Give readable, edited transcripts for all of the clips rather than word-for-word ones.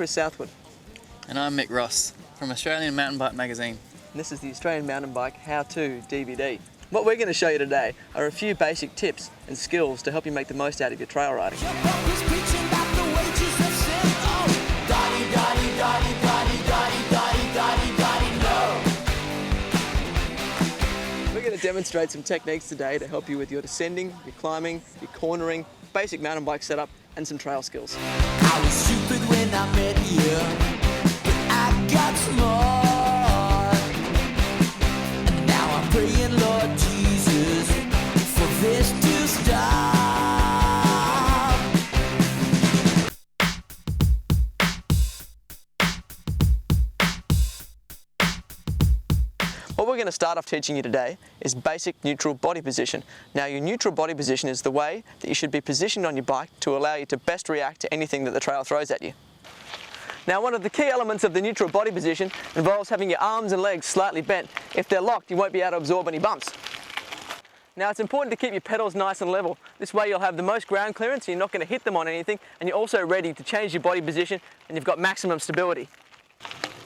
Chris Southwood. And I'm Mick Ross from Australian Mountain Bike Magazine. And this is the Australian Mountain Bike How-To DVD. What we're going to show you today are a few basic tips and skills to help you make the most out of your trail riding. We're going to demonstrate some techniques today to help you with your descending, your climbing, your cornering, basic mountain bike setup, and some trail skills. I was stupid when I met you, but I got smart. And now I'm praying, Lord Jesus, for this to stop. What we're going to start off teaching you today is basic neutral body position. Now, your neutral body position is the way that you should be positioned on your bike to allow you to best react to anything that the trail throws at you. Now, one of the key elements of the neutral body position involves having your arms and legs slightly bent. If they're locked, you won't be able to absorb any bumps. Now, it's important to keep your pedals nice and level. This way you'll have the most ground clearance, you're not going to hit them on anything, and you're also ready to change your body position, and you've got maximum stability.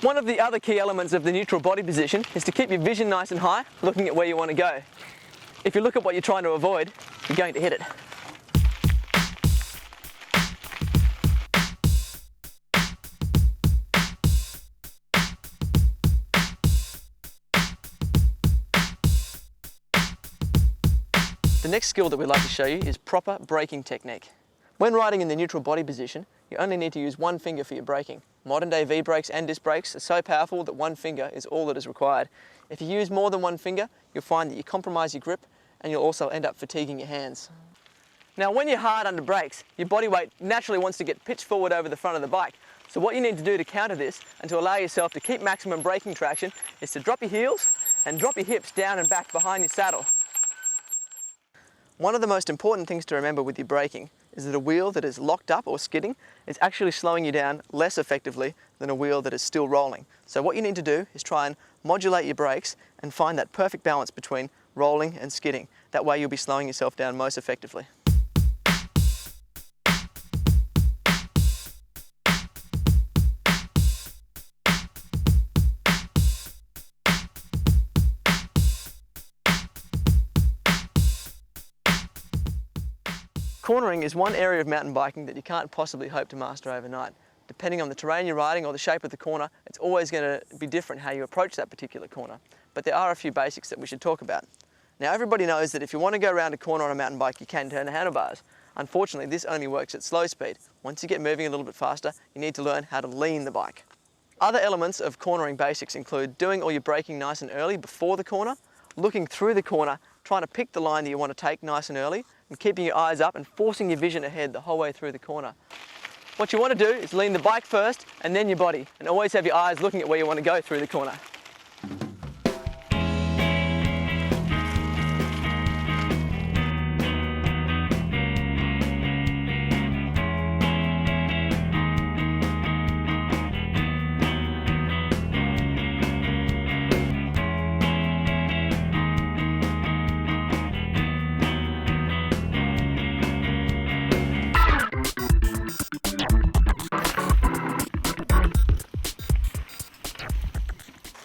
One of the other key elements of the neutral body position is to keep your vision nice and high, looking at where you want to go. If you look at what you're trying to avoid, you're going to hit it. The next skill that we'd like to show you is proper braking technique. When riding in the neutral body position, you only need to use one finger for your braking. Modern day V-brakes and disc brakes are so powerful that one finger is all that is required. If you use more than one finger, you'll find that you compromise your grip and you'll also end up fatiguing your hands. Now, when you're hard under brakes, your body weight naturally wants to get pitched forward over the front of the bike. So what you need to do to counter this and to allow yourself to keep maximum braking traction is to drop your heels and drop your hips down and back behind your saddle. One of the most important things to remember with your braking is that a wheel that is locked up or skidding is actually slowing you down less effectively than a wheel that is still rolling. So what you need to do is try and modulate your brakes and find that perfect balance between rolling and skidding. That way you'll be slowing yourself down most effectively. Cornering is one area of mountain biking that you can't possibly hope to master overnight. Depending on the terrain you're riding or the shape of the corner, it's always going to be different how you approach that particular corner. But there are a few basics that we should talk about. Now, everybody knows that if you want to go around a corner on a mountain bike, you can turn the handlebars. Unfortunately, this only works at slow speed. Once you get moving a little bit faster, you need to learn how to lean the bike. Other elements of cornering basics include doing all your braking nice and early before the corner, looking through the corner, trying to pick the line that you want to take nice and early, and keeping your eyes up and forcing your vision ahead the whole way through the corner. What you want to do is lean the bike first and then your body, and always have your eyes looking at where you want to go through the corner.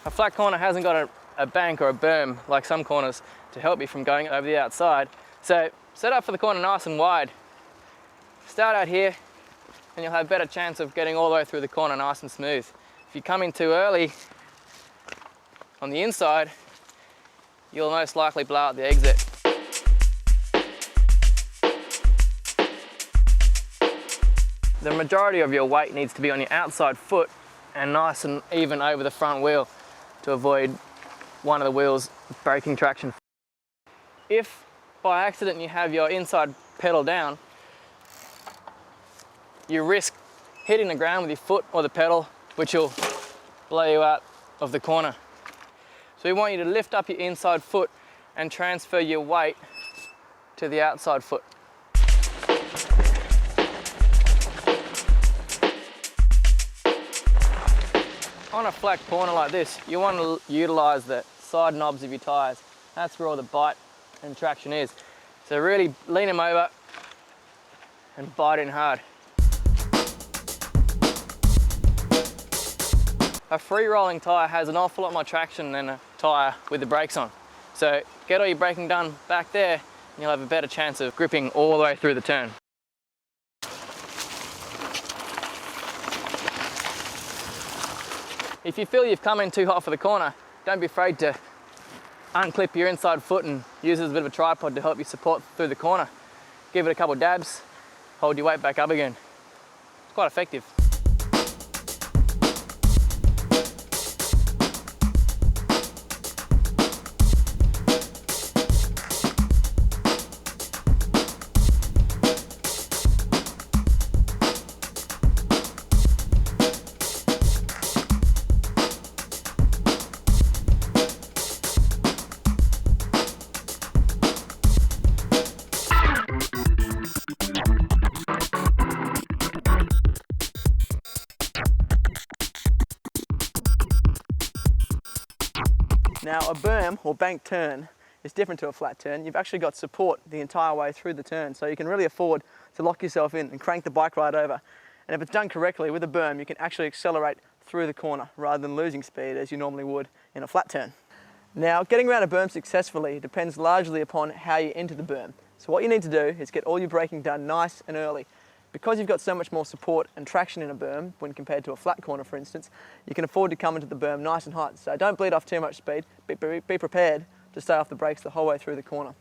A flat corner hasn't got a bank or a berm like some corners to help you from going over the outside. So set up for the corner nice and wide. Start out here and you'll have a better chance of getting all the way through the corner nice and smooth. If you come in too early on the inside, you'll most likely blow out the exit. The majority of your weight needs to be on your outside foot and nice and even over the front wheel to avoid one of the wheels braking traction. If by accident you have your inside pedal down, you risk hitting the ground with your foot or the pedal, which will blow you out of the corner. So we want you to lift up your inside foot and transfer your weight to the outside foot. On a flat corner like this, you want to utilize the side knobs of your tires. That's where all the bite and traction is. So really lean them over and bite in hard. a free rolling tyre has an awful lot more traction than a tyre with the brakes on. So get all your braking done back there and you'll have a better chance of gripping all the way through the turn. If you feel you've come in too hot for the corner, don't be afraid to unclip your inside foot and use it as a bit of a tripod to help you support through the corner. Give it a couple of dabs, hold your weight back up again. It's quite effective. Now a berm or bank turn is different to a flat turn. You've actually got support the entire way through the turn, so you can really afford to lock yourself in and crank the bike right over. And if it's done correctly with a berm, you can actually accelerate through the corner rather than losing speed as you normally would in a flat turn. Now, getting around a berm successfully depends largely upon how you enter the berm. So what you need to do is get all your braking done nice and early. Because you've got so much more support and traction in a berm when compared to a flat corner, for instance, you can afford to come into the berm nice and hot. So don't bleed off too much speed. Be prepared to stay off the brakes the whole way through the corner.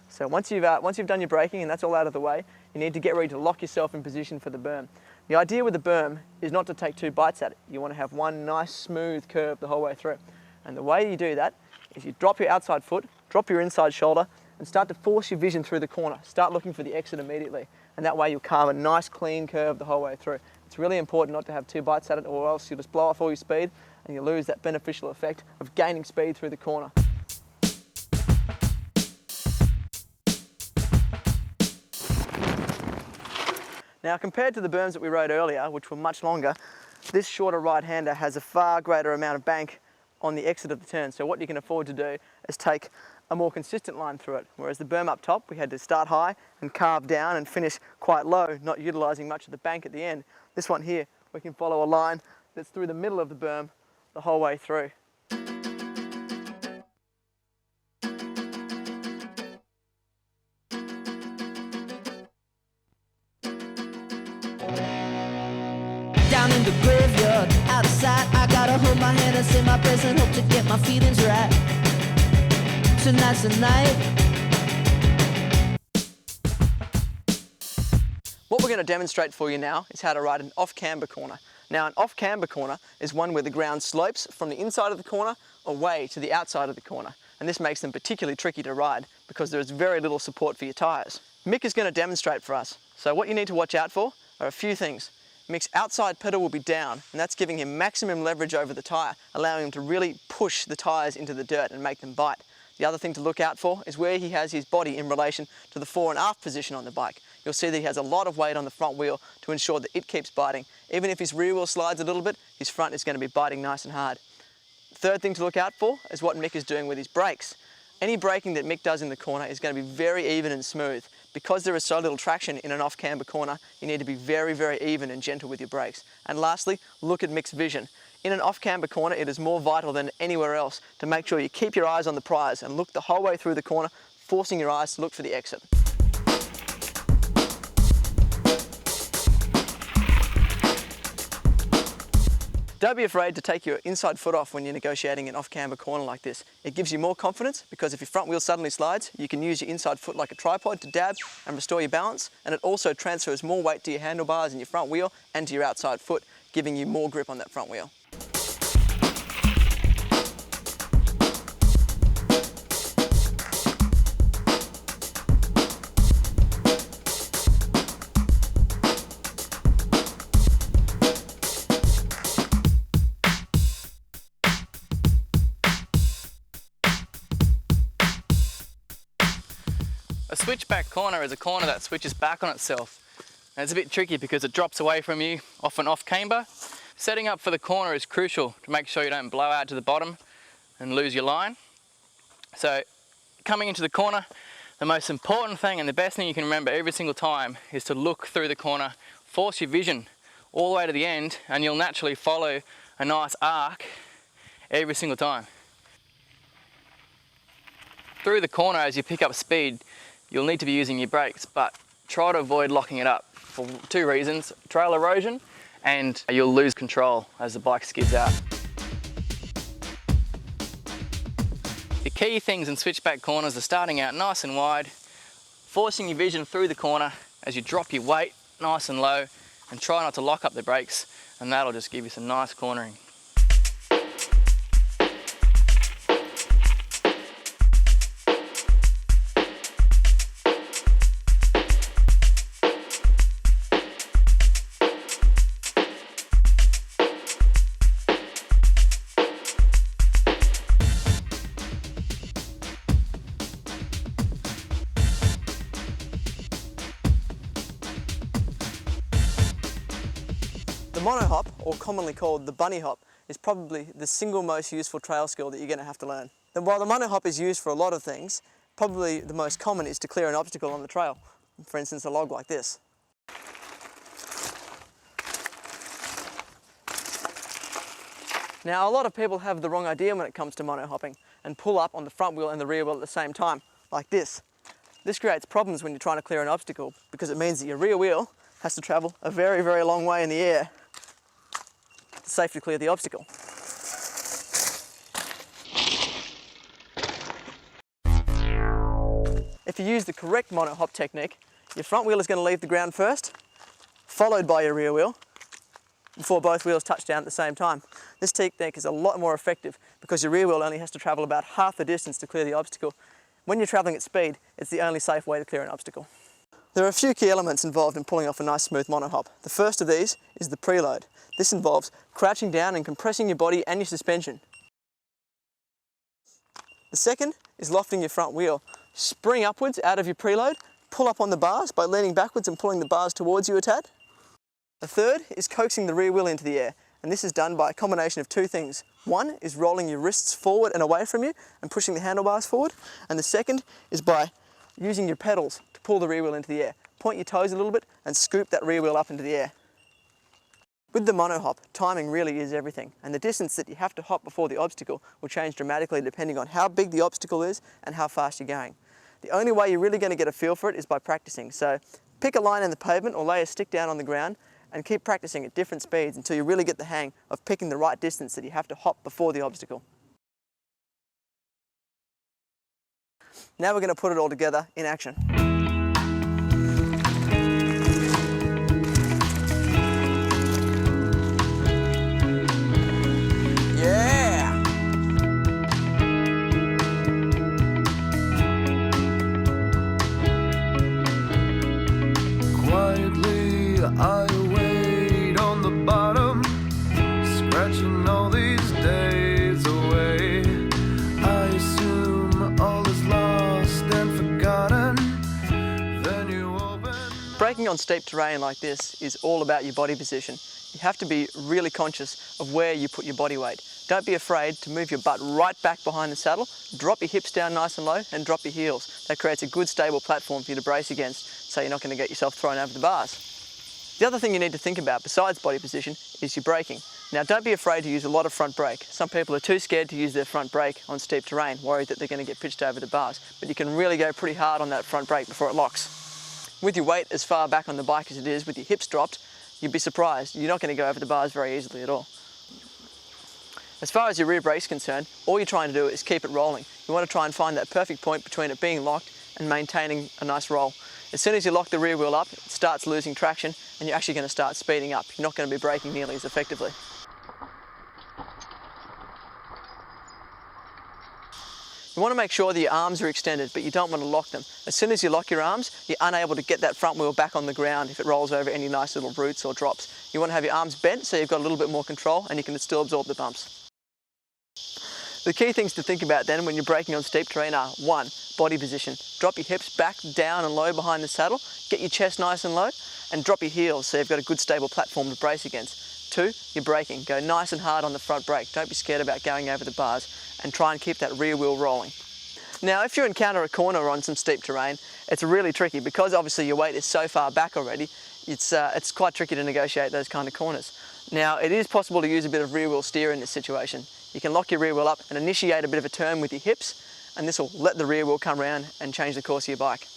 So once you've done your braking and that's all out of the way, you need to get ready to lock yourself in position for the berm. The idea with the berm is not to take two bites at it. You want to have one nice smooth curve the whole way through. And the way you do that is you drop your outside foot, drop your inside shoulder, and start to force your vision through the corner. Start looking for the exit immediately. And that way you'll carve a nice clean curve the whole way through. It's really important not to have two bites at it, or else you'll just blow off all your speed and you lose that beneficial effect of gaining speed through the corner. Now, compared to the berms that we rode earlier, which were much longer, this shorter right-hander has a far greater amount of bank on the exit of the turn. So what you can afford to do is take a more consistent line through it. Whereas the berm up top, we had to start high and carve down and finish quite low, not utilising much of the bank at the end. This one here, we can follow a line that's through the middle of the berm the whole way through. Down in the graveyard, outside, I gotta hold my hand and say my prayers and hope to get my feelings right. Tonight's the night. What we're going to demonstrate for you now is how to ride an off-camber corner. Now, an off-camber corner is one where the ground slopes from the inside of the corner away to the outside of the corner. And this makes them particularly tricky to ride because there is very little support for your tyres. Mick is going to demonstrate for us. So what you need to watch out for are a few things. Mick's outside pedal will be down, and that's giving him maximum leverage over the tyre, allowing him to really push the tyres into the dirt and make them bite. The other thing to look out for is where he has his body in relation to the fore and aft position on the bike. You'll see that he has a lot of weight on the front wheel to ensure that it keeps biting. Even if his rear wheel slides a little bit, his front is going to be biting nice and hard. Third thing to look out for is what Mick is doing with his brakes. Any braking that Mick does in the corner is going to be very even and smooth. Because there is so little traction in an off-camber corner, you need to be very, very even and gentle with your brakes. And lastly, look at Mick's vision. In an off-camber corner, it is more vital than anywhere else to make sure you keep your eyes on the prize and look the whole way through the corner, forcing your eyes to look for the exit. Don't be afraid to take your inside foot off when you're negotiating an off-camber corner like this. It gives you more confidence because if your front wheel suddenly slides, you can use your inside foot like a tripod to dab and restore your balance, and it also transfers more weight to your handlebars and your front wheel and to your outside foot, giving you more grip on that front wheel. A switchback corner is a corner that switches back on itself. And it's a bit tricky because it drops away from you, often off camber. Setting up for the corner is crucial to make sure you don't blow out to the bottom and lose your line. So coming into the corner, the most important thing and the best thing you can remember every single time is to look through the corner, force your vision all the way to the end, and you'll naturally follow a nice arc every single time. Through the corner, as you pick up speed, you'll need to be using your brakes, but try to avoid locking it up for two reasons: trail erosion, and you'll lose control as the bike skids out. The key things in switchback corners are starting out nice and wide, forcing your vision through the corner as you drop your weight nice and low, and try not to lock up the brakes, and that'll just give you some nice cornering. The mono hop, or commonly called the bunny hop, is probably the single most useful trail skill that you're going to have to learn. And while the mono hop is used for a lot of things, probably the most common is to clear an obstacle on the trail. For instance, a log like this. Now, a lot of people have the wrong idea when it comes to mono hopping and pull up on the front wheel and the rear wheel at the same time, like this. This creates problems when you're trying to clear an obstacle because it means that your rear wheel has to travel a very, very long way in the air to safely clear the obstacle. If you use the correct mono hop technique, your front wheel is going to leave the ground first, followed by your rear wheel, before both wheels touch down at the same time. This technique is a lot more effective because your rear wheel only has to travel about half the distance to clear the obstacle. When you're travelling at speed, it's the only safe way to clear an obstacle. There are a few key elements involved in pulling off a nice smooth mono hop. The first of these is the preload. This involves crouching down and compressing your body and your suspension. The second is lofting your front wheel. Spring upwards out of your preload, pull up on the bars by leaning backwards and pulling the bars towards you a tad. The third is coaxing the rear wheel into the air, and this is done by a combination of two things. One is rolling your wrists forward and away from you and pushing the handlebars forward, and the second is by using your pedals to pull the rear wheel into the air. Point your toes a little bit and scoop that rear wheel up into the air. With the mono hop, timing really is everything, and the distance that you have to hop before the obstacle will change dramatically depending on how big the obstacle is and how fast you're going. The only way you're really going to get a feel for it is by practicing. So pick a line in the pavement or lay a stick down on the ground and keep practicing at different speeds until you really get the hang of picking the right distance that you have to hop before the obstacle. Now we're going to put it all together in action. Yeah! Quietly I wait on the bottom, scratching all these days away. I assume all is lost and forgotten. Then you open. Braking on steep terrain like this is all about your body position. You have to be really conscious of where you put your body weight. Don't be afraid to move your butt right back behind the saddle, drop your hips down nice and low and drop your heels. That creates a good stable platform for you to brace against, so you're not going to get yourself thrown over the bars. The other thing you need to think about besides body position is your braking. Now, don't be afraid to use a lot of front brake. Some people are too scared to use their front brake on steep terrain, worried that they're going to get pitched over the bars, but you can really go pretty hard on that front brake before it locks. With your weight as far back on the bike as it is, with your hips dropped, you'd be surprised. You're not going to go over the bars very easily at all. As far as your rear brake's concerned, all you're trying to do is keep it rolling. You want to try and find that perfect point between it being locked and maintaining a nice roll. As soon as you lock the rear wheel up, it starts losing traction and you're actually going to start speeding up. You're not going to be braking nearly as effectively. You want to make sure that your arms are extended, but you don't want to lock them. As soon as you lock your arms, you're unable to get that front wheel back on the ground if it rolls over any nice little roots or drops. You want to have your arms bent so you've got a little bit more control and you can still absorb the bumps. The key things to think about then when you're braking on steep terrain are: 1, body position. Drop your hips back, down and low behind the saddle, get your chest nice and low, and drop your heels so you've got a good stable platform to brace against. 2, your braking. Go nice and hard on the front brake. Don't be scared about going over the bars and try and keep that rear wheel rolling. Now, if you encounter a corner on some steep terrain, it's really tricky because obviously your weight is so far back already. It's quite tricky to negotiate those kind of corners. Now, it is possible to use a bit of rear wheel steer in this situation. You can lock your rear wheel up and initiate a bit of a turn with your hips, and this will let the rear wheel come around and change the course of your bike.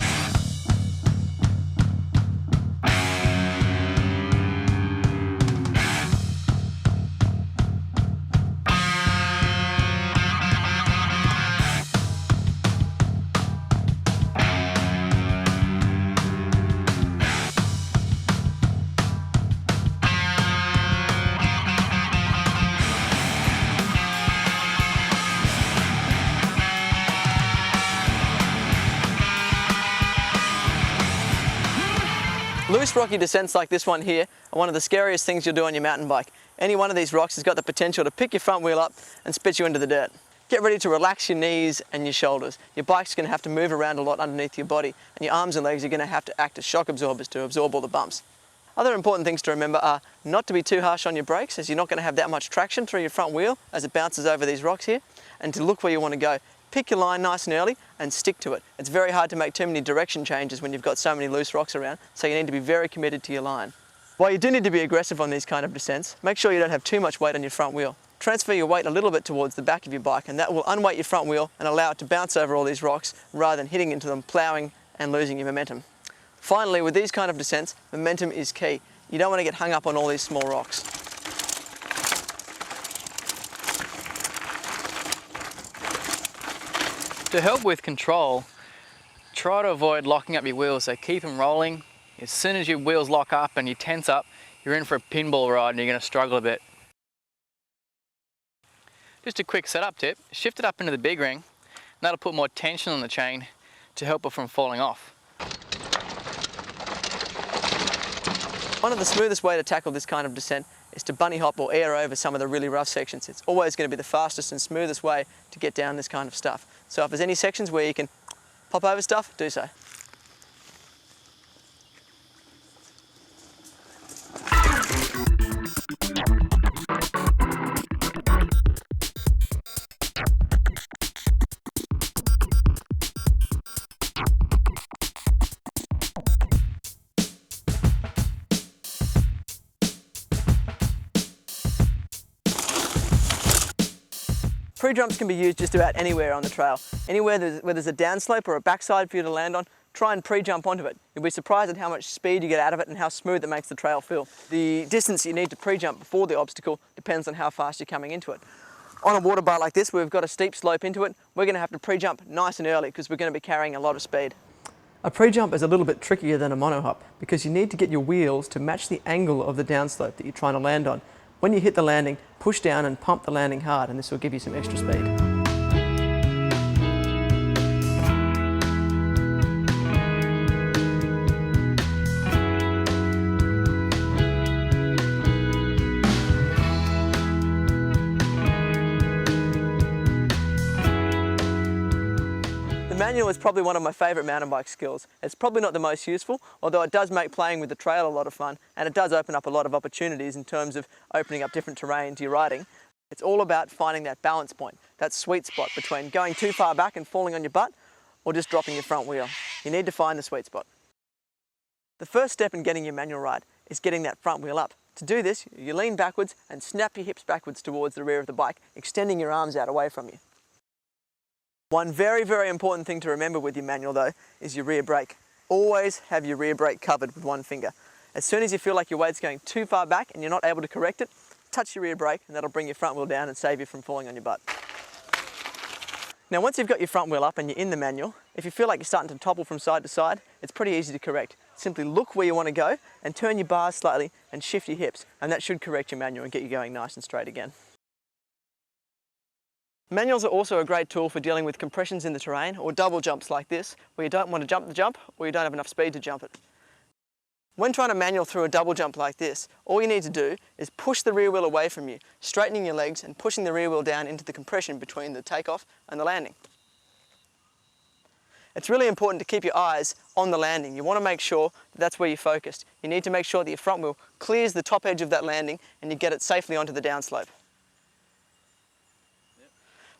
Loose rocky descents like this one here are one of the scariest things you'll do on your mountain bike. Any one of these rocks has got the potential to pick your front wheel up and spit you into the dirt. Get ready to relax your knees and your shoulders. Your bike's going to have to move around a lot underneath your body, and your arms and legs are going to have to act as shock absorbers to absorb all the bumps. Other important things to remember are not to be too harsh on your brakes, as you're not going to have that much traction through your front wheel as it bounces over these rocks here, and to look where you want to go. Pick your line nice and early and stick to it. It's very hard to make too many direction changes when you've got so many loose rocks around, so you need to be very committed to your line. While you do need to be aggressive on these kind of descents, make sure you don't have too much weight on your front wheel. Transfer your weight a little bit towards the back of your bike, and that will unweight your front wheel and allow it to bounce over all these rocks rather than hitting into them, ploughing and losing your momentum. Finally, with these kind of descents, momentum is key. You don't want to get hung up on all these small rocks. To help with control, try to avoid locking up your wheels, so keep them rolling. As soon as your wheels lock up and you tense up, you're in for a pinball ride and you're going to struggle a bit. Just a quick setup tip, shift it up into the big ring, and that'll put more tension on the chain to help it from falling off. One of the smoothest way to tackle this kind of descent is to bunny hop or air over some of the really rough sections. It's always going to be the fastest and smoothest way to get down this kind of stuff. So if there's any sections where you can pop over stuff, do so. Pre-jumps can be used just about anywhere on the trail. Anywhere where there's a downslope or a backside for you to land on, try and pre-jump onto it. You'll be surprised at how much speed you get out of it and how smooth it makes the trail feel. The distance you need to pre-jump before the obstacle depends on how fast you're coming into it. On a water bar like this, where we've got a steep slope into it, we're going to have to pre-jump nice and early because we're going to be carrying a lot of speed. A pre-jump is a little bit trickier than a mono-hop because you need to get your wheels to match the angle of the downslope that you're trying to land on. When you hit the landing, push down and pump the landing hard, and this will give you some extra speed. The manual is probably one of my favourite mountain bike skills. It's probably not the most useful, although it does make playing with the trail a lot of fun, and it does open up a lot of opportunities in terms of opening up different terrain to your riding. It's all about finding that balance point, that sweet spot between going too far back and falling on your butt, or just dropping your front wheel. You need to find the sweet spot. The first step in getting your manual right is getting that front wheel up. To do this, you lean backwards and snap your hips backwards towards the rear of the bike, extending your arms out away from you. One very, very important thing to remember with your manual though is your rear brake. Always have your rear brake covered with one finger. As soon as you feel like your weight's going too far back and you're not able to correct it, touch your rear brake and that'll bring your front wheel down and save you from falling on your butt. Now once you've got your front wheel up and you're in the manual, if you feel like you're starting to topple from side to side, it's pretty easy to correct. Simply look where you want to go and turn your bars slightly and shift your hips, and that should correct your manual and get you going nice and straight again. Manuals are also a great tool for dealing with compressions in the terrain or double jumps like this, where you don't want to jump the jump or you don't have enough speed to jump it. When trying to manual through a double jump like this, all you need to do is push the rear wheel away from you, straightening your legs and pushing the rear wheel down into the compression between the takeoff and the landing. It's really important to keep your eyes on the landing. You want to make sure that that's where you're focused. You need to make sure that your front wheel clears the top edge of that landing and you get it safely onto the downslope.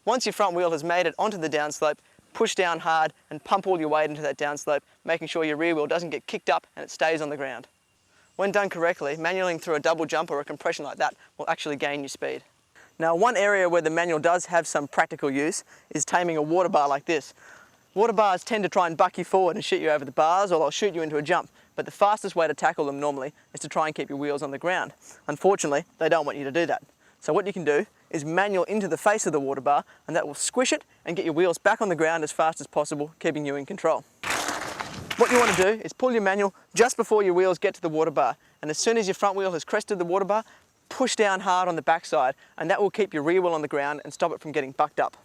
Once your front wheel has made it onto the downslope, push down hard and pump all your weight into that downslope, making sure your rear wheel doesn't get kicked up and it stays on the ground. When done correctly, manualing through a double jump or a compression like that will actually gain you speed. Now, one area where the manual does have some practical use is taming a water bar like this. Water bars tend to try and buck you forward and shoot you over the bars, or they'll shoot you into a jump, but the fastest way to tackle them normally is to try and keep your wheels on the ground. Unfortunately, they don't want you to do that. So what you can do is manual into the face of the water bar, and that will squish it and get your wheels back on the ground as fast as possible, keeping you in control. What you want to do is pull your manual just before your wheels get to the water bar, and as soon as your front wheel has crested the water bar, push down hard on the backside, and that will keep your rear wheel on the ground and stop it from getting bucked up.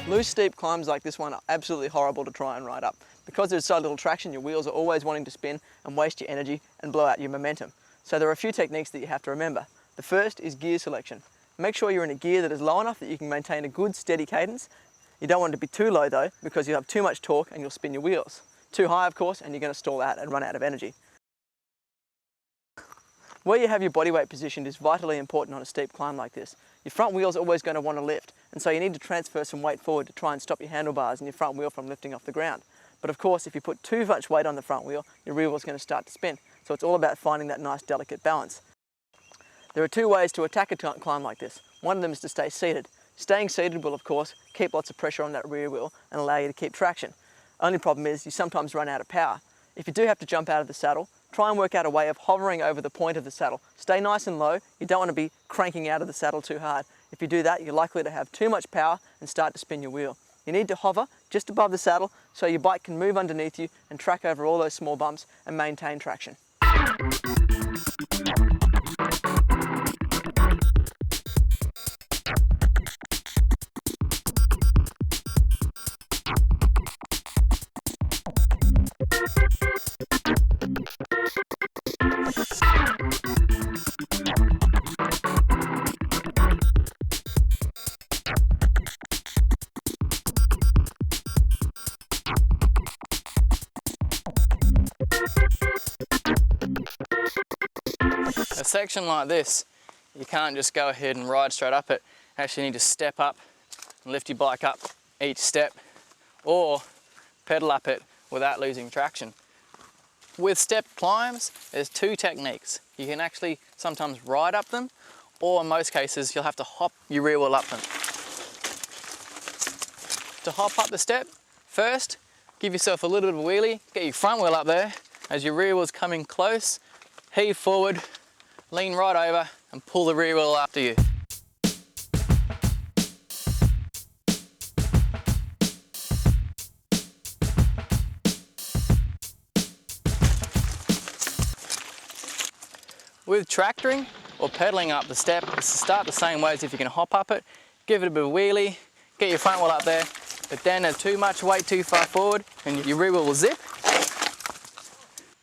Loose steep climbs like this one are absolutely horrible to try and ride up. Because there's so little traction, your wheels are always wanting to spin and waste your energy and blow out your momentum. So there are a few techniques that you have to remember. The first is gear selection. Make sure you're in a gear that is low enough that you can maintain a good steady cadence. You don't want it to be too low though, because you'll have too much torque and you'll spin your wheels. Too high of course, and you're going to stall out and run out of energy. Where you have your body weight positioned is vitally important on a steep climb like this. Your front wheel's always going to want to lift, and so you need to transfer some weight forward to try and stop your handlebars and your front wheel from lifting off the ground. But of course, if you put too much weight on the front wheel, your rear wheel's going to start to spin. So it's all about finding that nice delicate balance. There are two ways to attack a climb like this. One of them is to stay seated. Staying seated will of course keep lots of pressure on that rear wheel and allow you to keep traction. Only problem is you sometimes run out of power. If you do have to jump out of the saddle, try and work out a way of hovering over the point of the saddle. Stay nice and low. You don't want to be cranking out of the saddle too hard. If you do that, you're likely to have too much power and start to spin your wheel. You need to hover just above the saddle so your bike can move underneath you and track over all those small bumps and maintain traction. A section like this, you can't just go ahead and ride straight up it. You actually need to step up and lift your bike up each step, or pedal up it without losing traction. With step climbs, there's two techniques. You can actually sometimes ride up them, or in most cases, you'll have to hop your rear wheel up them. To hop up the step, first, give yourself a little bit of a wheelie, get your front wheel up there. As your rear wheel's coming close, heave forward, lean right over and pull the rear wheel after you. With tractoring or pedaling up the step, it's to start the same way as if you can hop up it, give it a bit of a wheelie, get your front wheel up there, but then there's too much weight too far forward and your rear wheel will zip.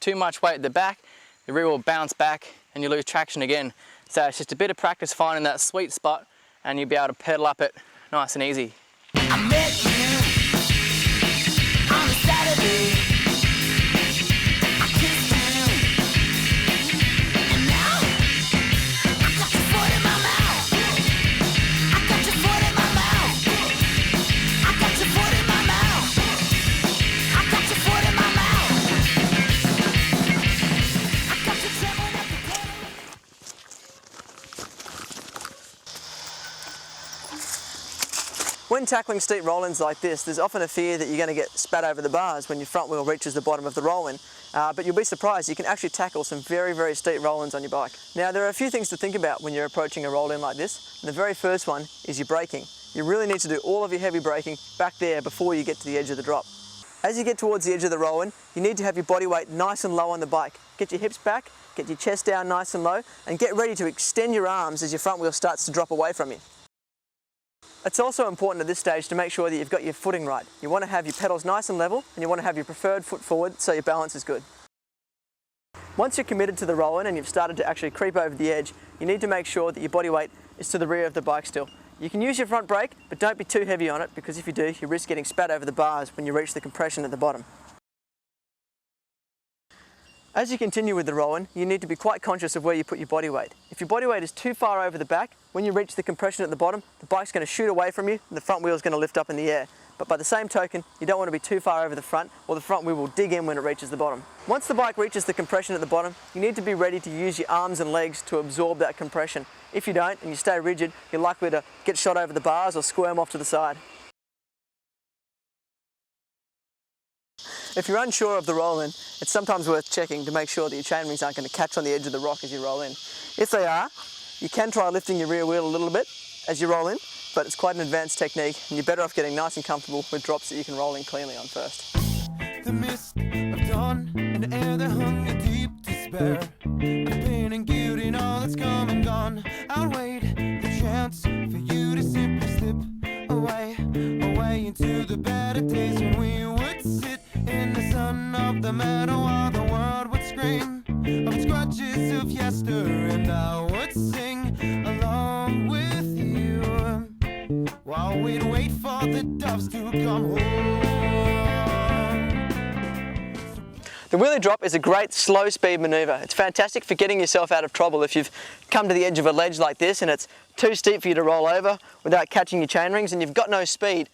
Too much weight at the back, the rear will bounce back and you lose traction again. So it's just a bit of practice finding that sweet spot and you'll be able to pedal up it nice and easy. I met you on a Saturday. I kissed you, and now I got your foot in my mouth. I got your foot in my mouth. I got your foot in my mouth. I got your foot in my mouth. I got you trembling at the pedal. When tackling steep roll-ins like this, there's often a fear that you're going to get spat over the bars when your front wheel reaches the bottom of the roll-in, but you'll be surprised you can actually tackle some very, very steep roll-ins on your bike. Now there are a few things to think about when you're approaching a roll-in like this. And the very first one is your braking. You really need to do all of your heavy braking back there before you get to the edge of the drop. As you get towards the edge of the roll-in, you need to have your body weight nice and low on the bike. Get your hips back, get your chest down nice and low, and get ready to extend your arms as your front wheel starts to drop away from you. It's also important at this stage to make sure that you've got your footing right. You want to have your pedals nice and level, and you want to have your preferred foot forward so your balance is good. Once you're committed to the roll-in and you've started to actually creep over the edge, you need to make sure that your body weight is to the rear of the bike still. You can use your front brake, but don't be too heavy on it, because if you do, you risk getting spat over the bars when you reach the compression at the bottom. As you continue with the roll-in, you need to be quite conscious of where you put your body weight. If your body weight is too far over the back, when you reach the compression at the bottom, the bike's going to shoot away from you and the front wheel is going to lift up in the air. But by the same token, you don't want to be too far over the front, or the front wheel will dig in when it reaches the bottom. Once the bike reaches the compression at the bottom, you need to be ready to use your arms and legs to absorb that compression. If you don't and you stay rigid, you're likely to get shot over the bars or squirm off to the side. If you're unsure of the roll-in, it's sometimes worth checking to make sure that your chain rings aren't going to catch on the edge of the rock as you roll in. If they are, you can try lifting your rear wheel a little bit as you roll in, but it's quite an advanced technique and you're better off getting nice and comfortable with drops that you can roll in cleanly on first. The mist of dawn and the air that hung a deep despair, and pain and guilt and all that's come and gone outweighed the chance for you to simply slip away into the better days when we would sit in the sun of the meadow while the world would scream of its grudges of yester, and I would sing along with you while we'd wait for the doves to come home. The wheelie drop is a great slow speed manoeuvre. It's fantastic for getting yourself out of trouble if you've come to the edge of a ledge like this and it's too steep for you to roll over without catching your chain rings and you've got no speed.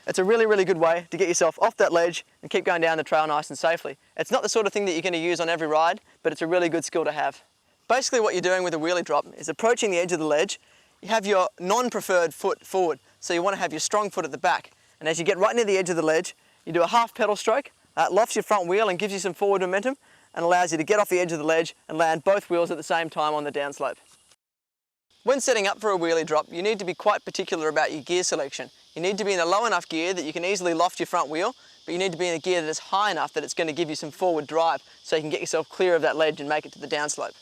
It's a really, really good way to get yourself off that ledge and keep going down the trail nice and safely. It's not the sort of thing that you're going to use on every ride, but it's a really good skill to have. Basically what you're doing with a wheelie drop is approaching the edge of the ledge, you have your non-preferred foot forward, so you want to have your strong foot at the back. And as you get right near the edge of the ledge, you do a half pedal stroke, lofts your front wheel and gives you some forward momentum and allows you to get off the edge of the ledge and land both wheels at the same time on the downslope. When setting up for a wheelie drop, you need to be quite particular about your gear selection. You need to be in a low enough gear that you can easily loft your front wheel, but you need to be in a gear that is high enough that it's going to give you some forward drive so you can get yourself clear of that ledge and make it to the downslope.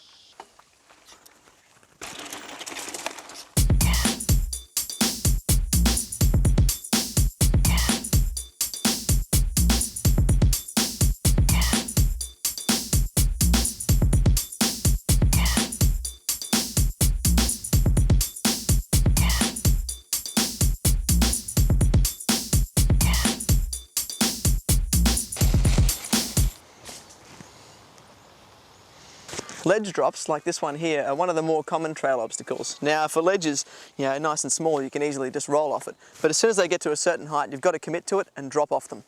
Ledge drops, like this one here, are one of the more common trail obstacles. Now, for ledges, nice and small, you can easily just roll off it. But as soon as they get to a certain height, you've got to commit to it and drop off them.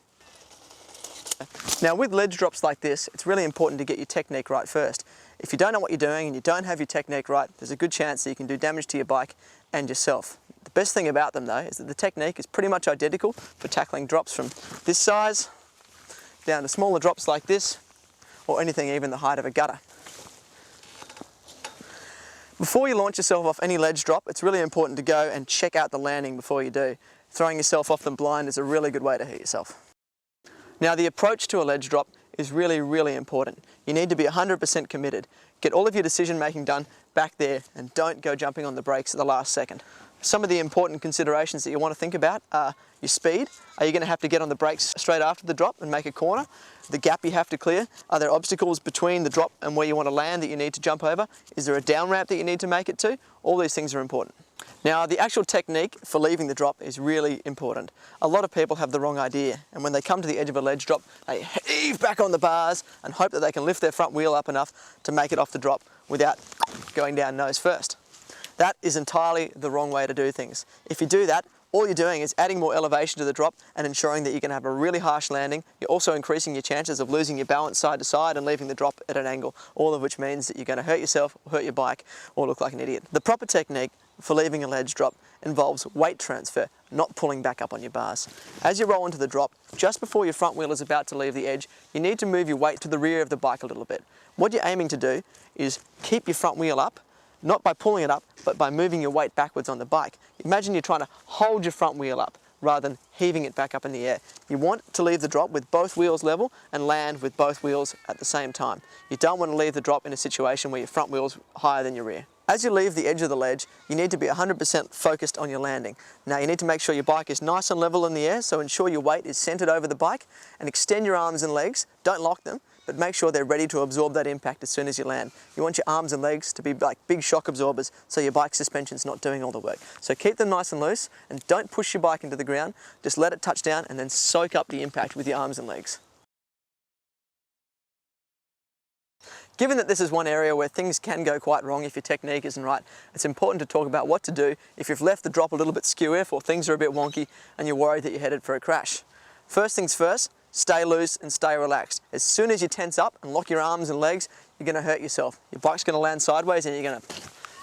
Now, with ledge drops like this, it's really important to get your technique right first. If you don't know what you're doing and you don't have your technique right, there's a good chance that you can do damage to your bike and yourself. The best thing about them, though, is that the technique is pretty much identical for tackling drops from this size down to smaller drops like this, or anything even the height of a gutter. Before you launch yourself off any ledge drop, it's really important to go and check out the landing before you do. Throwing yourself off them blind is a really good way to hit yourself. Now, the approach to a ledge drop is really, really important. You need to be 100% committed. Get all of your decision making done back there and don't go jumping on the brakes at the last second. Some of the important considerations that you want to think about are your speed. Are you going to have to get on the brakes straight after the drop and make a corner? The gap you have to clear? Are there obstacles between the drop and where you want to land that you need to jump over? Is there a down ramp that you need to make it to? All these things are important. Now, the actual technique for leaving the drop is really important. A lot of people have the wrong idea, and when they come to the edge of a ledge drop, they heave back on the bars and hope that they can lift their front wheel up enough to make it off the drop without going down nose first. That is entirely the wrong way to do things. If you do that, all you're doing is adding more elevation to the drop and ensuring that you're going to have a really harsh landing. You're also increasing your chances of losing your balance side to side and leaving the drop at an angle, all of which means that you're going to hurt yourself, hurt your bike, or look like an idiot. The proper technique for leaving a ledge drop involves weight transfer, not pulling back up on your bars. As you roll into the drop, just before your front wheel is about to leave the edge, you need to move your weight to the rear of the bike a little bit. What you're aiming to do is keep your front wheel up, not by pulling it up, but by moving your weight backwards on the bike. Imagine you're trying to hold your front wheel up rather than heaving it back up in the air. You want to leave the drop with both wheels level and land with both wheels at the same time. You don't want to leave the drop in a situation where your front wheel's higher than your rear. As you leave the edge of the ledge, you need to be 100% focused on your landing. Now, you need to make sure your bike is nice and level in the air, so ensure your weight is centered over the bike and extend your arms and legs. Don't lock them, but make sure they're ready to absorb that impact as soon as you land. You want your arms and legs to be like big shock absorbers, so your bike suspension's not doing all the work. So keep them nice and loose, and don't push your bike into the ground. Just let it touch down and then soak up the impact with your arms and legs. Given that this is one area where things can go quite wrong if your technique isn't right, it's important to talk about what to do if you've left the drop a little bit skew-if or things are a bit wonky and you're worried that you're headed for a crash. First things first, stay loose and stay relaxed. As soon as you tense up and lock your arms and legs, you're going to hurt yourself. Your bike's going to land sideways and you're going to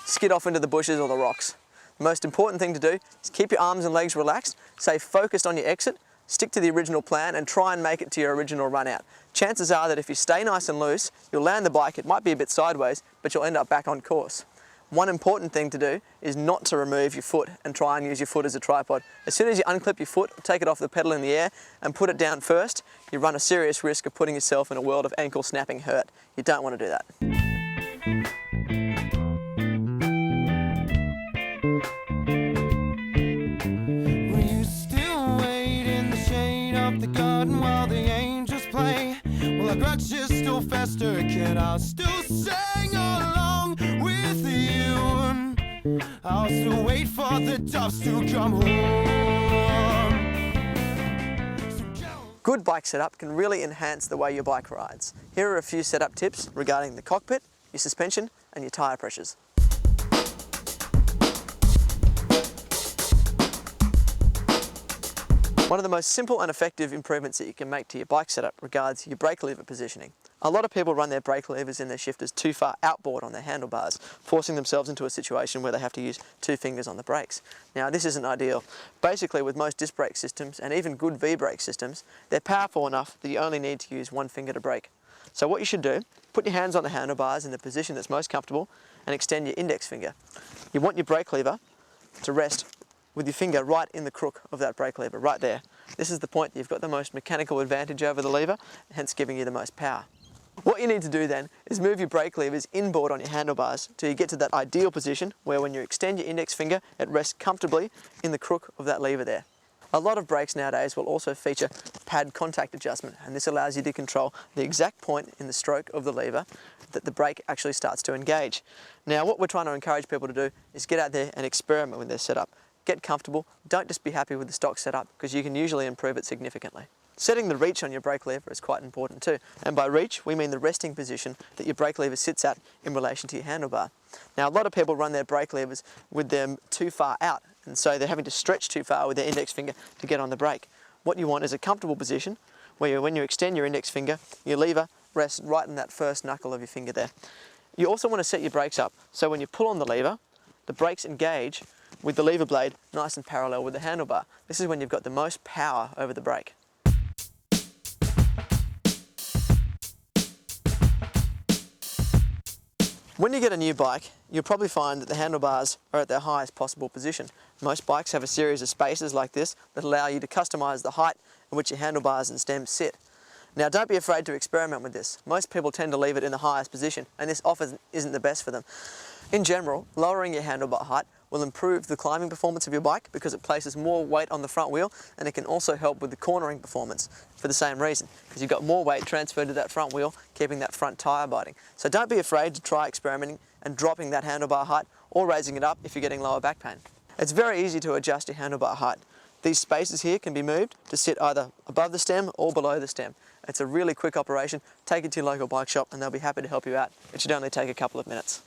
skid off into the bushes or the rocks. The most important thing to do is keep your arms and legs relaxed, stay focused on your exit, stick to the original plan and try and make it to your original run out. Chances are that if you stay nice and loose, you'll land the bike. It might be a bit sideways, but you'll end up back on course. One important thing to do is not to remove your foot and try and use your foot as a tripod. As soon as you unclip your foot, take it off the pedal in the air and put it down first, you run a serious risk of putting yourself in a world of ankle snapping hurt. You don't want to do that. The garden while the angels play. Well, our grudges still fester. Can I still sing along with you? I'll still wait for the doves to come home. Good bike setup can really enhance the way your bike rides. Here are a few setup tips regarding the cockpit, your suspension, and your tyre pressures. One of the most simple and effective improvements that you can make to your bike setup regards your brake lever positioning. A lot of people run their brake levers in their shifters too far outboard on their handlebars, forcing themselves into a situation where they have to use 2 fingers on the brakes. Now, this isn't ideal. Basically, with most disc brake systems and even good V-brake systems, they're powerful enough that you only need to use 1 finger to brake. So what you should do, put your hands on the handlebars in the position that's most comfortable and extend your index finger. You want your brake lever to rest with your finger right in the crook of that brake lever, right there. This is the point that you've got the most mechanical advantage over the lever, hence giving you the most power. What you need to do then is move your brake levers inboard on your handlebars till you get to that ideal position where when you extend your index finger, it rests comfortably in the crook of that lever there. A lot of brakes nowadays will also feature pad contact adjustment, and this allows you to control the exact point in the stroke of the lever that the brake actually starts to engage. Now, what we're trying to encourage people to do is get out there and experiment with their setup. Get comfortable, don't just be happy with the stock setup because you can usually improve it significantly. Setting the reach on your brake lever is quite important too, and by reach we mean the resting position that your brake lever sits at in relation to your handlebar. Now, a lot of people run their brake levers with them too far out, and so they're having to stretch too far with their index finger to get on the brake. What you want is a comfortable position where when you extend your index finger, your lever rests right in that first knuckle of your finger there. You also want to set your brakes up so when you pull on the lever, the brakes engage with the lever blade nice and parallel with the handlebar. This is when you've got the most power over the brake. When you get a new bike, you'll probably find that the handlebars are at their highest possible position. Most bikes have a series of spacers like this that allow you to customise the height in which your handlebars and stems sit. Now, don't be afraid to experiment with this. Most people tend to leave it in the highest position, and this often isn't the best for them. In general, lowering your handlebar height will improve the climbing performance of your bike because it places more weight on the front wheel, and it can also help with the cornering performance for the same reason, because you've got more weight transferred to that front wheel, keeping that front tyre biting. So don't be afraid to try experimenting and dropping that handlebar height or raising it up if you're getting lower back pain. It's very easy to adjust your handlebar height. These spacers here can be moved to sit either above the stem or below the stem. It's a really quick operation. Take it to your local bike shop and they'll be happy to help you out. It should only take a couple of minutes.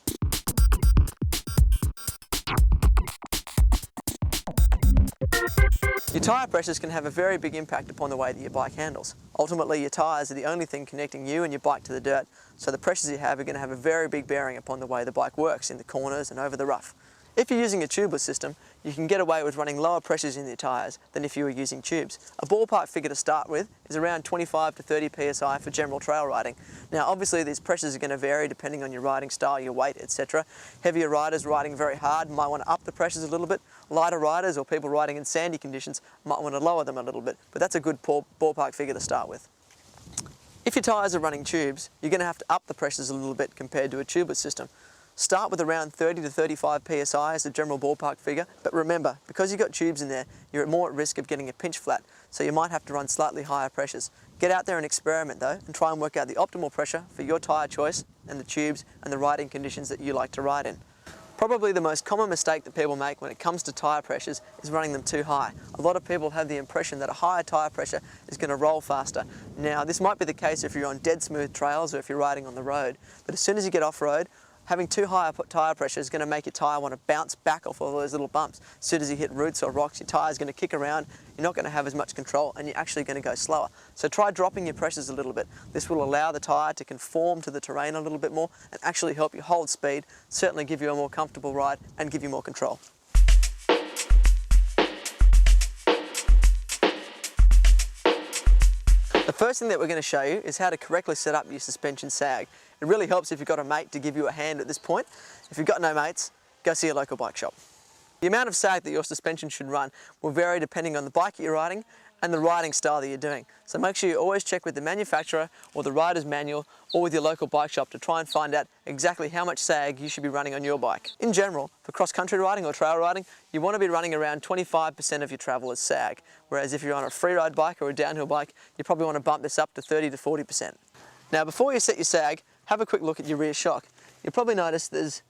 Your tyre pressures can have a very big impact upon the way that your bike handles. Ultimately, your tyres are the only thing connecting you and your bike to the dirt, so the pressures you have are going to have a very big bearing upon the way the bike works in the corners and over the rough. If you're using a tubeless system, you can get away with running lower pressures in your tyres than if you were using tubes. A ballpark figure to start with is around 25 to 30 psi for general trail riding. Now, obviously these pressures are going to vary depending on your riding style, your weight, etc. Heavier riders riding very hard might want to up the pressures a little bit. Lighter riders or people riding in sandy conditions might want to lower them a little bit, but that's a good ballpark figure to start with. If your tyres are running tubes, you're going to have to up the pressures a little bit compared to a tubeless system. Start with around 30 to 35 psi as a general ballpark figure, but remember, because you've got tubes in there, you're more at risk of getting a pinch flat, so you might have to run slightly higher pressures. Get out there and experiment though, and try and work out the optimal pressure for your tyre choice and the tubes and the riding conditions that you like to ride in. Probably the most common mistake that people make when it comes to tyre pressures is running them too high. A lot of people have the impression that a higher tyre pressure is going to roll faster. Now, this might be the case if you're on dead smooth trails or if you're riding on the road, but as soon as you get off-road, having too high a tyre pressure is going to make your tyre want to bounce back off all those little bumps. As soon as you hit roots or rocks, your tyre is going to kick around, you're not going to have as much control and you're actually going to go slower. So try dropping your pressures a little bit. This will allow the tyre to conform to the terrain a little bit more and actually help you hold speed, certainly give you a more comfortable ride and give you more control. The first thing that we're going to show you is how to correctly set up your suspension sag. It really helps if you've got a mate to give you a hand at this point. If you've got no mates, go see a local bike shop. The amount of sag that your suspension should run will vary depending on the bike you're riding and the riding style that you're doing. So make sure you always check with the manufacturer or the rider's manual or with your local bike shop to try and find out exactly how much sag you should be running on your bike. In general, for cross-country riding or trail riding, you want to be running around 25% of your travel as sag, whereas if you're on a freeride bike or a downhill bike, you probably want to bump this up to 30 to 40%. Now, before you set your sag, have a quick look at your rear shock. You'll probably notice there's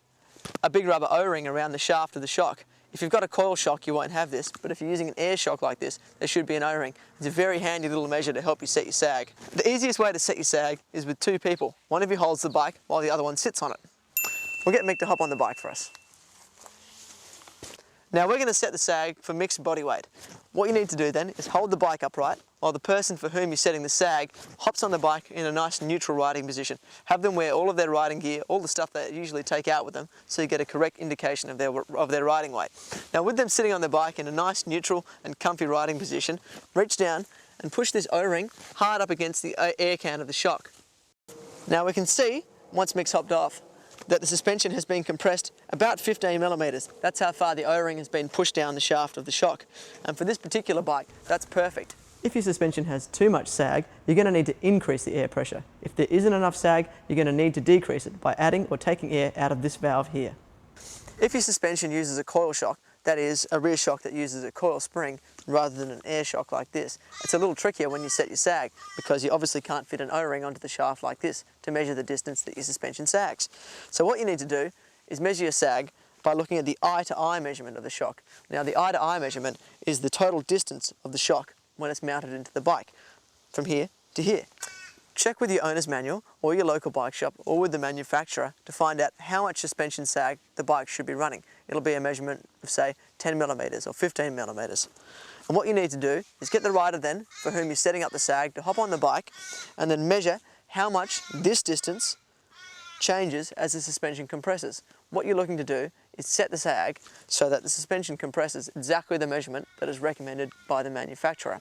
a big rubber O-ring around the shaft of the shock. If you've got a coil shock, you won't have this, but if you're using an air shock like this, there should be an O-ring. It's a very handy little measure to help you set your sag. The easiest way to set your sag is with two people. One of you holds the bike while the other one sits on it. We'll get Mick to hop on the bike for us. Now we're going to set the sag for mixed body weight. What you need to do then is hold the bike upright while the person for whom you're setting the sag hops on the bike in a nice neutral riding position. Have them wear all of their riding gear, all the stuff they usually take out with them, so you get a correct indication of their riding weight. Now with them sitting on the bike in a nice neutral and comfy riding position, reach down and push this O-ring hard up against the air can of the shock. Now we can see, once Mick's hopped off, that the suspension has been compressed about 15 millimeters. That's how far the O-ring has been pushed down the shaft of the shock. And for this particular bike, that's perfect. If your suspension has too much sag, you're going to need to increase the air pressure. If there isn't enough sag, you're going to need to decrease it by adding or taking air out of this valve here. If your suspension uses a coil shock, that is a rear shock that uses a coil spring rather than an air shock like this, it's a little trickier when you set your sag because you obviously can't fit an O-ring onto the shaft like this to measure the distance that your suspension sags. So what you need to do is measure your sag by looking at the eye-to-eye measurement of the shock. Now the eye-to-eye measurement is the total distance of the shock when it's mounted into the bike, from here to here. Check with your owner's manual or your local bike shop or with the manufacturer to find out how much suspension sag the bike should be running. It'll be a measurement of say 10 millimeters or 15 millimeters. And what you need to do is get the rider then, for whom you're setting up the sag, to hop on the bike and then measure how much this distance changes as the suspension compresses. What you're looking to do is set the sag so that the suspension compresses exactly the measurement that is recommended by the manufacturer.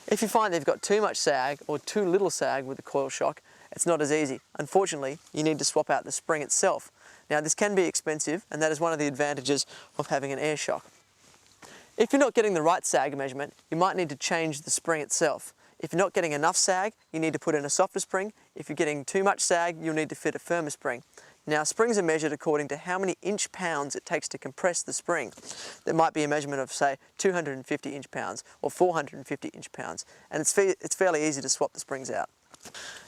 If you find they've got too much sag or too little sag with the coil shock, it's not as easy. Unfortunately, you need to swap out the spring itself. Now this can be expensive, and that is one of the advantages of having an air shock. If you're not getting the right sag measurement, you might need to change the spring itself. If you're not getting enough sag, you need to put in a softer spring. If you're getting too much sag, you'll need to fit a firmer spring. Now, springs are measured according to how many inch-pounds it takes to compress the spring. There might be a measurement of, say, 250 inch-pounds or 450 inch-pounds, and it's fairly easy to swap the springs out.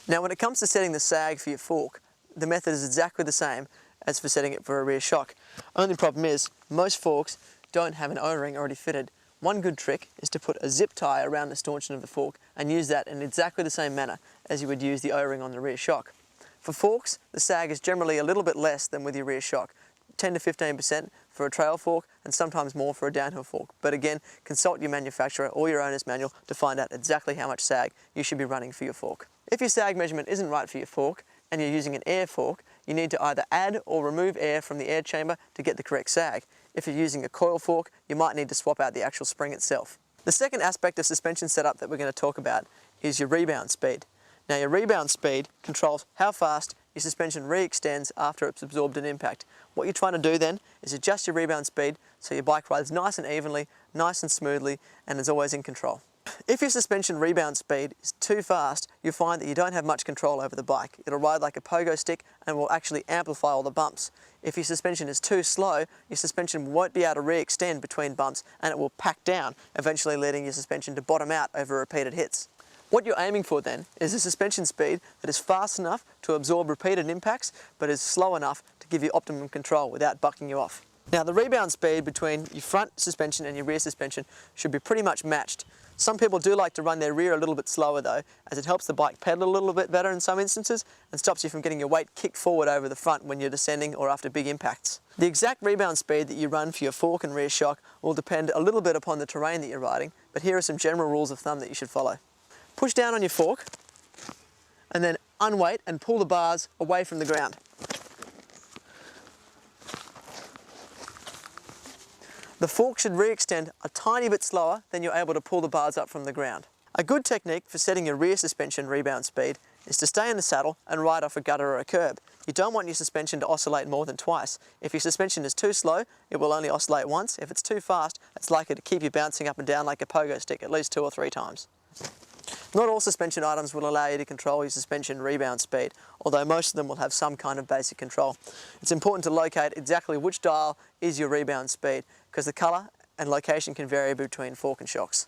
Now, when it comes to setting the sag for your fork, the method is exactly the same as for setting it for a rear shock. Only problem is, most forks don't have an O-ring already fitted. One good trick is to put a zip tie around the stanchion of the fork and use that in exactly the same manner as you would use the O-ring on the rear shock. For forks, the sag is generally a little bit less than with your rear shock, 10 to 15% for a trail fork and sometimes more for a downhill fork. But again, consult your manufacturer or your owner's manual to find out exactly how much sag you should be running for your fork. If your sag measurement isn't right for your fork and you're using an air fork, you need to either add or remove air from the air chamber to get the correct sag. If you're using a coil fork, you might need to swap out the actual spring itself. The second aspect of suspension setup that we're going to talk about is your rebound speed. Now your rebound speed controls how fast your suspension re-extends after it's absorbed an impact. What you're trying to do then is adjust your rebound speed so your bike rides nice and evenly, nice and smoothly, and is always in control. If your suspension rebound speed is too fast, you'll find that you don't have much control over the bike. It'll ride like a pogo stick and will actually amplify all the bumps. If your suspension is too slow, your suspension won't be able to re-extend between bumps and it will pack down, eventually leading your suspension to bottom out over repeated hits. What you're aiming for then is a suspension speed that is fast enough to absorb repeated impacts, but is slow enough to give you optimum control without bucking you off. Now, the rebound speed between your front suspension and your rear suspension should be pretty much matched. Some people do like to run their rear a little bit slower though, as it helps the bike pedal a little bit better in some instances and stops you from getting your weight kicked forward over the front when you're descending or after big impacts. The exact rebound speed that you run for your fork and rear shock will depend a little bit upon the terrain that you're riding, but here are some general rules of thumb that you should follow. Push down on your fork and then unweight and pull the bars away from the ground. The fork should re-extend a tiny bit slower than you're able to pull the bars up from the ground. A good technique for setting your rear suspension rebound speed is to stay in the saddle and ride off a gutter or a curb. You don't want your suspension to oscillate more than twice. If your suspension is too slow, it will only oscillate once. If it's too fast, it's likely to keep you bouncing up and down like a pogo stick at least 2 or 3 times. Not all suspension items will allow you to control your suspension rebound speed, although most of them will have some kind of basic control. It's important to locate exactly which dial is your rebound speed, because the colour and location can vary between fork and shocks.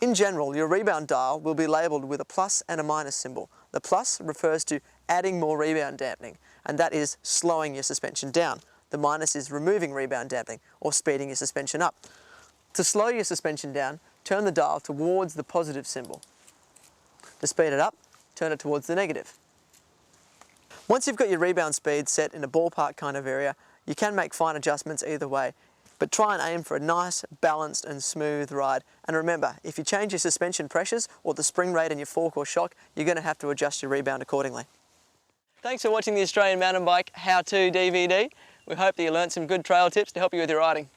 In general, your rebound dial will be labelled with a plus and a minus symbol. The plus refers to adding more rebound dampening, and that is slowing your suspension down. The minus is removing rebound dampening, or speeding your suspension up. To slow your suspension down, turn the dial towards the positive symbol. To speed it up, turn it towards the negative. Once you've got your rebound speed set in a ballpark kind of area, you can make fine adjustments either way, but try and aim for a nice, balanced and smooth ride. And remember, if you change your suspension pressures or the spring rate in your fork or shock, you're going to have to adjust your rebound accordingly. Thanks for watching the Australian Mountain Bike How-To DVD. We hope that you learned some good trail tips to help you with your riding.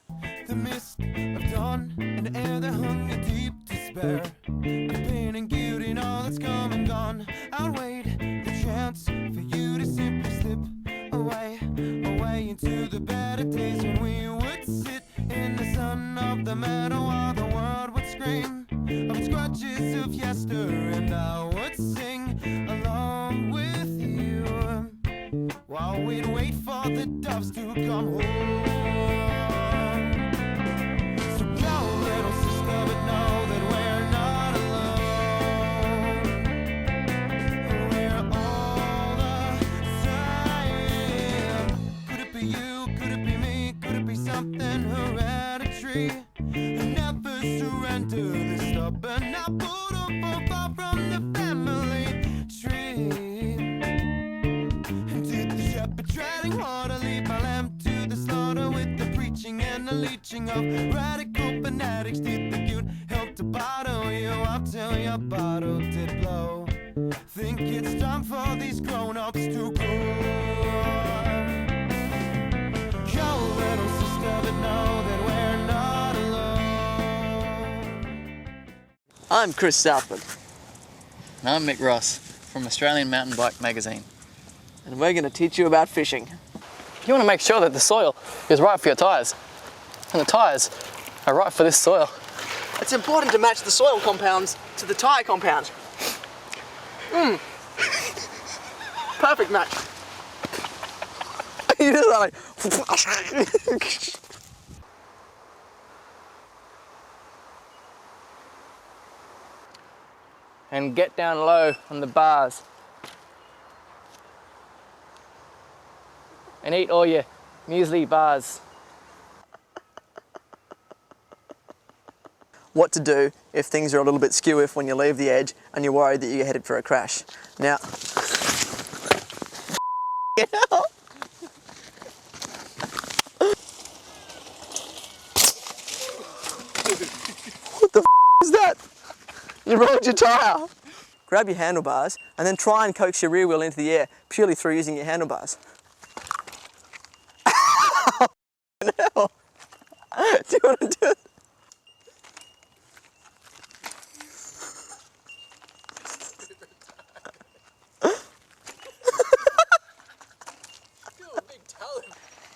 The mist of dawn and air that hung in deep despair. The pain and guilt and all that's come and gone. I'll wait the chance for you to simply slip away, away into the better days when we would sit in the sun of the meadow while the world would scream of its grudges of yester, and I would sing along with you while we'd wait for the doves to come home. So go, little sister, but know that we're not alone. We're all the same. Could it be you? Could it be me? Could it be something hereditary? Never surrender the stubborn apple to fall from the family tree. And did the shepherd treading water lead my lamb to the slaughter with the preaching and the leeching of radical fanatics? Did the guilt help to bottle you? I'll tell your bottle did blow. Think it's time for these grown-ups to go. Go, little sister, but know that we're not alone. I'm Chris Southwood, And I'm Mick Ross from Australian Mountain Bike Magazine. and we're going to teach you about fishing. You want to make sure that the soil is right for your tyres, and the tyres are right for this soil. It's important to match the soil compounds to the tyre compound. Perfect match. You just like And get down low on the bars. And eat all your muesli bars. what to do if things are a little bit skew-if when you leave the edge and you're worried that you're headed for a crash. Now, what the is that? You rolled your tyre. Grab your handlebars and then try and coax your rear wheel into the air purely through using your handlebars. No. Do you want to do it?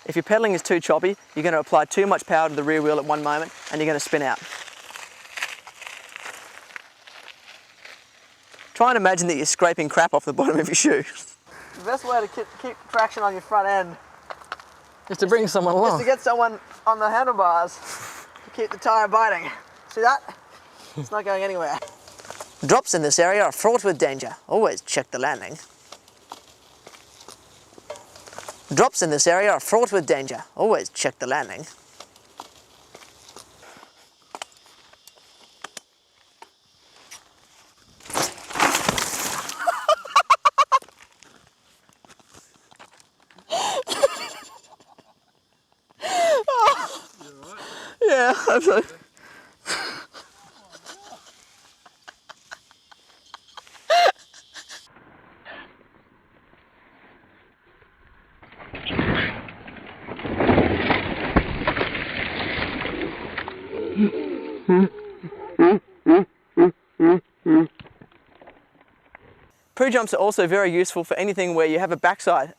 If your pedalling is too choppy, you're going to apply too much power to the rear wheel at one moment and you're going to spin out. Try and imagine that you're scraping crap off the bottom of your shoe. The best way to keep traction on your front end Just to bring someone is along. to get someone on the handlebars to keep the tyre biting. See that? It's not going anywhere. Drops in this area are fraught with danger. Always check the landing. Drops in this area are fraught with danger. Always check the landing. Yeah, I hope so. Pre-jumps are also very useful for anything where you have a backside,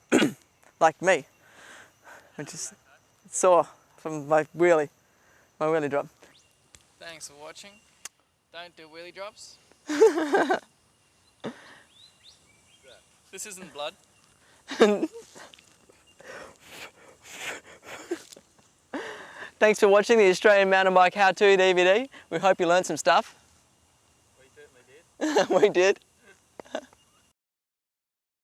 like me, which is sore from my wheelie drop. Thanks for watching. Don't do wheelie drops. This isn't blood. Thanks for watching the Australian Mountain Bike How-To DVD. We hope you learned some stuff. We certainly did. We did.